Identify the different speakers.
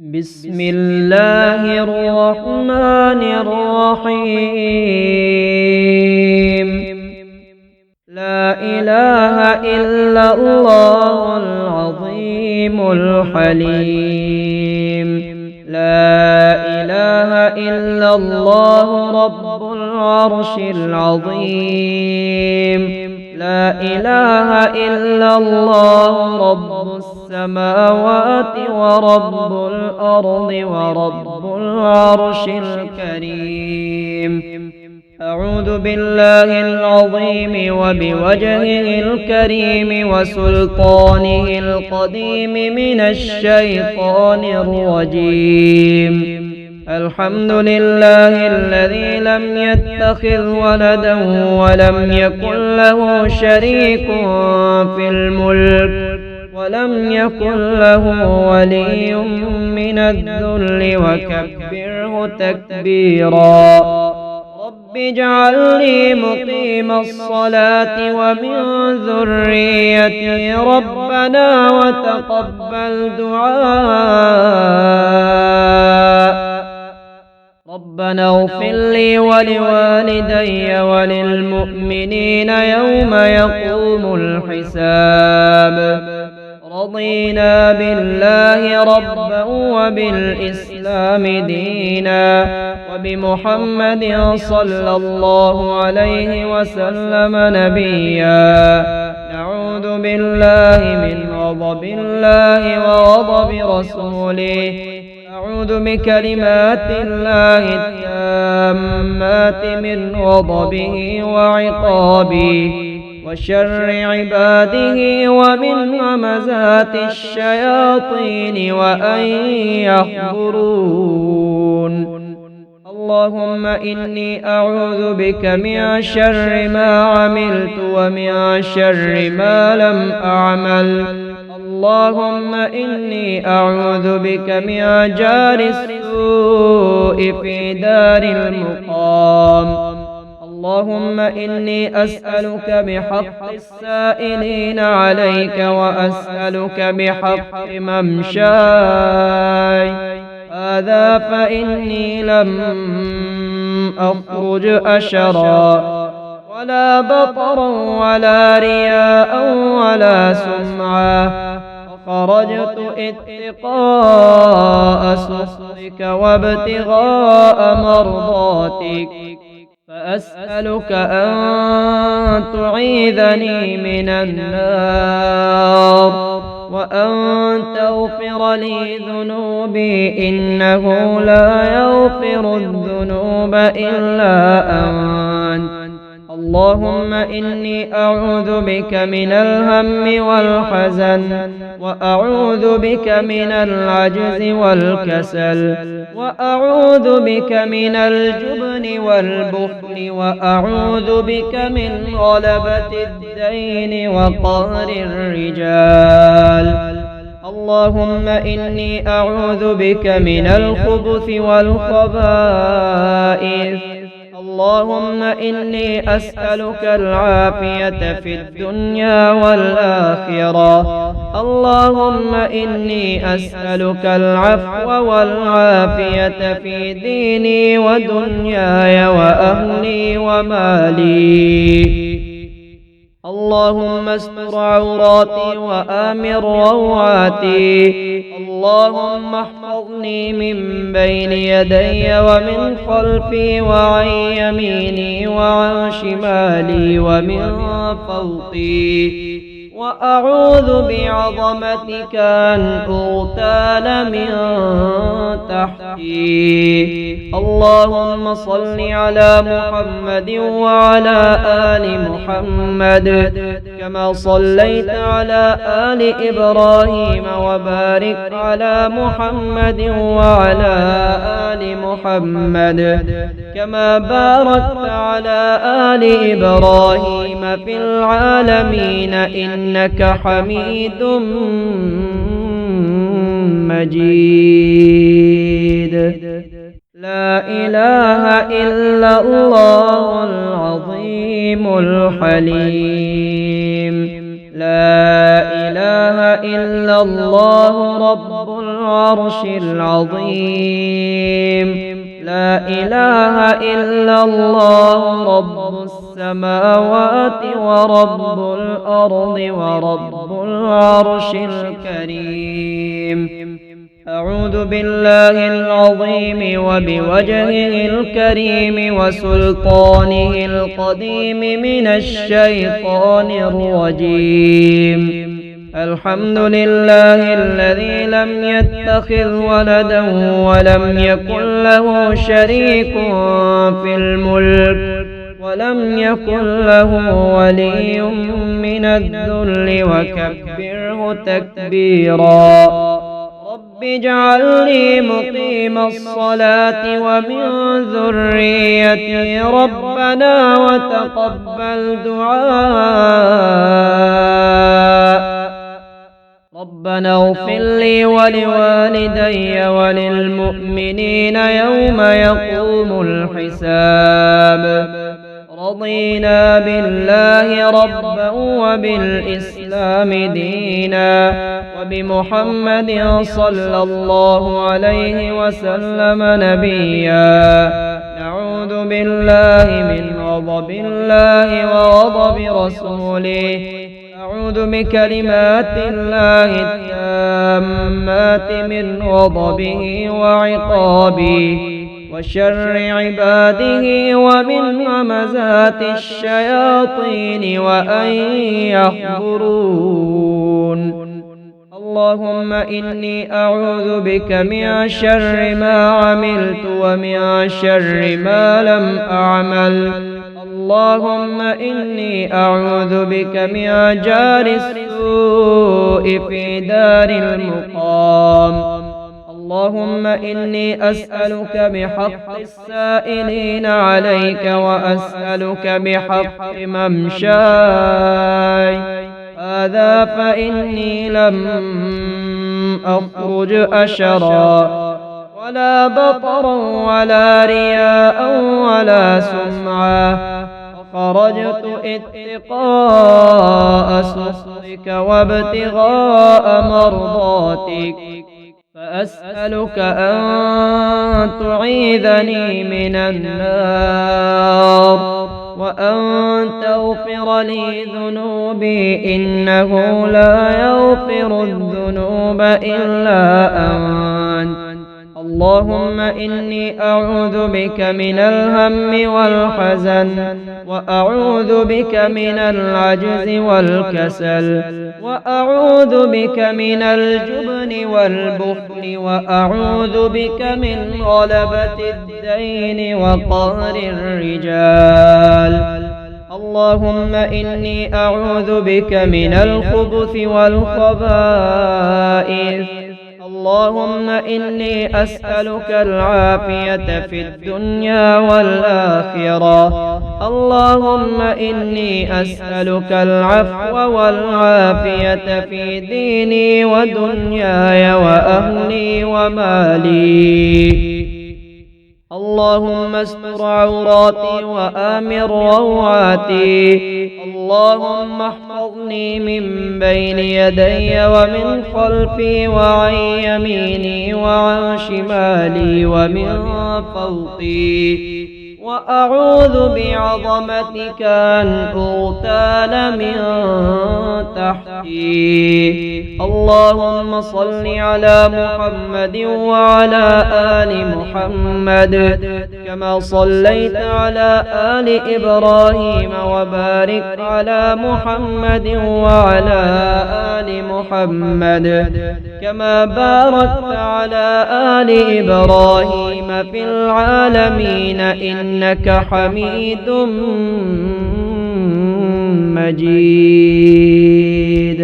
Speaker 1: بسم الله الرحمن الرحيم. لا إله إلا الله العظيم الحليم. لا إله إلا الله رب العرش العظيم. لا إله إلا الله رب السماوات ورب الأرض ورب العرش الكريم. أعوذ بالله العظيم وبوجهه الكريم وسلطانه القديم من الشيطان الرجيم. الحمد لله الذي لم يتخذ ولدا ولم يكن له شريك في الملك ولم يكن له ولي من الذل وكبره تكبيرا. رب اجعلني مقيم الصلاة ومن ذريتي ربنا وتقبل دعاء. ربنا اغفر لي ولوالدي وللمؤمنين يوم يقوم الحساب. رضينا بالله ربا وبالإسلام دينا وبمحمد صلى الله عليه وسلم نبيا. نعوذ بالله من غضب الله وغضب رسوله. أعوذ بكلمات الله التامات من غضبه وعقابه وشر عباده ومن همزات الشياطين وأن يحضرون. اللهم إني أعوذ بك من شر ما عملت ومن شر ما لم أعمل. اللهم إني أعوذ بك من جار السوء في دار المقام. اللهم إني أسألك بحق السائلين عليك وأسألك بحق ممشاي هذا فإني لم أخرج أشرا ولا بطرا ولا رياء ولا سمعا، خرجت اتقاء سخطك وابتغاء مرضاتك. فأسألك أن تعيذني من النار وأن تغفر لي ذنوبي إنه لا يغفر الذنوب إلا أنت. اللهم إني أعوذ بك من الهم والحزن وأعوذ بك من العجز والكسل وأعوذ بك من الجبن والبخل وأعوذ بك من غلبة الدين وقهر الرجال. اللهم إني أعوذ بك من الخبث والخبائث. اللهم إني أسألك العافية في الدنيا والآخرة. اللهم إني أسألك العفو والعافية في ديني ودنياي وأهلي ومالي. اللهم استر عوراتي وآمن روعاتي. اللهم احفظني من بين يدي ومن خلفي وعن يميني وعن شمالي ومن فوقي. وأعوذ بعظمتك أن أغتال من تحتي. اللهم صل على محمد وعلى آل محمد كما صليت على آل إبراهيم وبارك على محمد وعلى آل محمد كما باركت على آل إبراهيم في العالمين إنك حميد مجيد. لا إله إلا الله العظيم الحليم. لا إله إلا الله رب العرش العظيم. لا إله إلا الله رب السماوات ورب الأرض ورب العرش الكريم. أعوذ بالله العظيم وبوجهه الكريم وسلطانه القديم من الشيطان الرجيم. الحمد لله الذي لم يتخذ ولدا ولم يكن له شريك في الملك ولم يكن له ولي من الذل وكبره تكبيرا. رب اجعلني مقيم الصلاة ومن ذريتي ربنا وتقبل دعاء. ربنا اغفر لي ولوالدي وللمؤمنين يوم يقوم الحساب. رضينا بالله ربا وبالإسلام دينا وبمحمد صلى الله عليه وسلم نبيا. نعوذ بالله من غضب الله وغضب رسوله. أعوذ بكلمات الله التامات من غضبه وعقابه وشر عباده ومن همزات الشياطين وأن يحضرون. اللهم إني أعوذ بك من شر ما عملت ومن شر ما لم أعمل. اللهم إني أعوذ بك من جار السوء في دار المقام. اللهم إني أسألك بحق السائلين عليك وأسألك بحق ممشاي هذا فإني لم أخرج أشرا ولا بطرا ولا رياء ولا سمعا، وخرجت اتقاء سخطك وابتغاء مرضاتك، فأسألك أن تعيذني من النار وأن تغفر لي ذنوبي إنه لا يغفر الذنوب إلا أنت. اللهم إني أعوذ بك من الهم والحزن، وأعوذ بك من العجز والكسل، وأعوذ بك من الجبن والبخل، وأعوذ بك من غلبة الدين وقهر الرجال. اللهم إني أعوذ بك من الخبث والخبائث. اللهم إني أسألك العافية في الدنيا والآخرة. اللهم إني أسألك العفو والعافية في ديني ودنياي وأهلي ومالي. اللهم استر عوراتي وآمن روعاتي. اللهم احفظني من بين يدي ومن خلفي وعن يميني وعن شمالي ومن فوقي، وأعوذ بعظمتك أن أغتال من تحتي. اللهم صل على محمد وعلى آل محمد كما صليت على آل إبراهيم، وبارك على محمد وعلى آل محمد كما باركت على آل إبراهيم في العالمين إنك حميد مجيد.